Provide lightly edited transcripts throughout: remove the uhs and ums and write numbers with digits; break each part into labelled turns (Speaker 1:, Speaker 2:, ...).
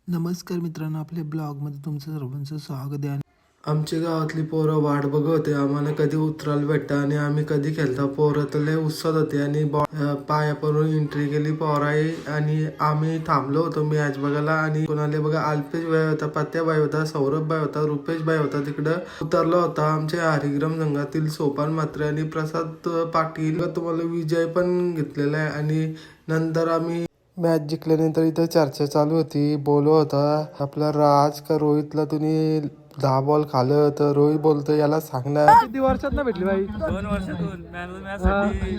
Speaker 1: नमस्कार मित्रांनो, आपल्या ब्लॉगमध्ये तुमचं सर्वांचं स्वागत आहे. आमच्या गावातली पोरं वाट बघत होते आम्हाला कधी उतरायला भेटतं आणि आम्ही कधी खेळता. पोरं तर लय उत्साह होते आणि पाया पडून एंट्री केली पोराई आणि आम्ही थांबलो होतो मॅच बघायला. आणि कोणाला बघा अल्पेश भाई होता, पत्त्याबाई होता, सौरभ भाई होता, रुपेश भाई होता. तिकडं उतरला होता आमच्या हरिग्राम संघातील सोपान मात्रे आणि प्रसाद पाटील. तुम्हाला विजय पण घेतलेला आहे. आणि नंतर आम्ही मॅच जिंकल्यानंतर इथं चर्चा चालू होती. बोलत होता आपला राज का रोहितला तुम्ही 10 बॉल खाल्लं, तर रोहित बोलतो याला सांगणार.
Speaker 2: किती वर्षात ना भेटली बाई?
Speaker 3: 2 वर्षातून मॅचसाठी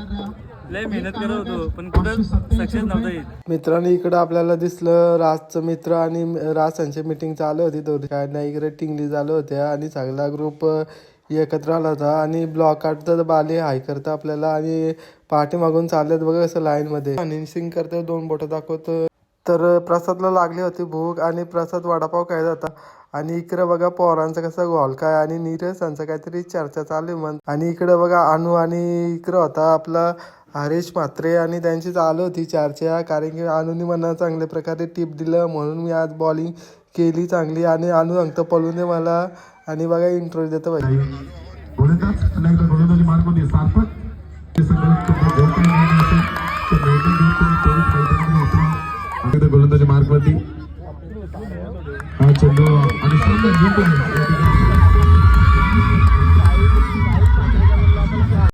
Speaker 3: लय मेहनत करत होतो पण कुठं सक्सेस नव्हता येत.
Speaker 1: मित्रांनो इकडं आपल्याला दिसलं राजचं मित्र आणि राज यांची मीटिंग चालू होती. दोन्ही काय नाही इकडे टिंगली चालू होत्या आणि सगळा ग्रुप एकत्र आला होता. आणि ब्लॉक काढतात बाले हाय करतं आपल्याला आणि पाठी मागून चालत बघा असं लाईन मध्ये आणि सिंग करतो, 2 बोटं दाखवतो. तर प्रसादला लागली होती भूक आणि प्रसाद वडापाव खायचा होता. आणि इकडे बघा पोरांचा कसा गोल काय आणि नीरज यांचं काहीतरी चर्चा चालू म्हण. आणि इकडे बघा अनु आणि इकडे होता आपला हरीश म्हात्रे आणि त्यांची चालू होती चर्चा. कारण की अनुनी मला चांगल्या प्रकारे टिप दिलं म्हणून मी आज बॉलिंग केली चांगली. आणि अनु सांगतं पळून दे मला. आणि बघा इंट्रो देतो भाई.
Speaker 4: गोलंदाजी मार्कवरती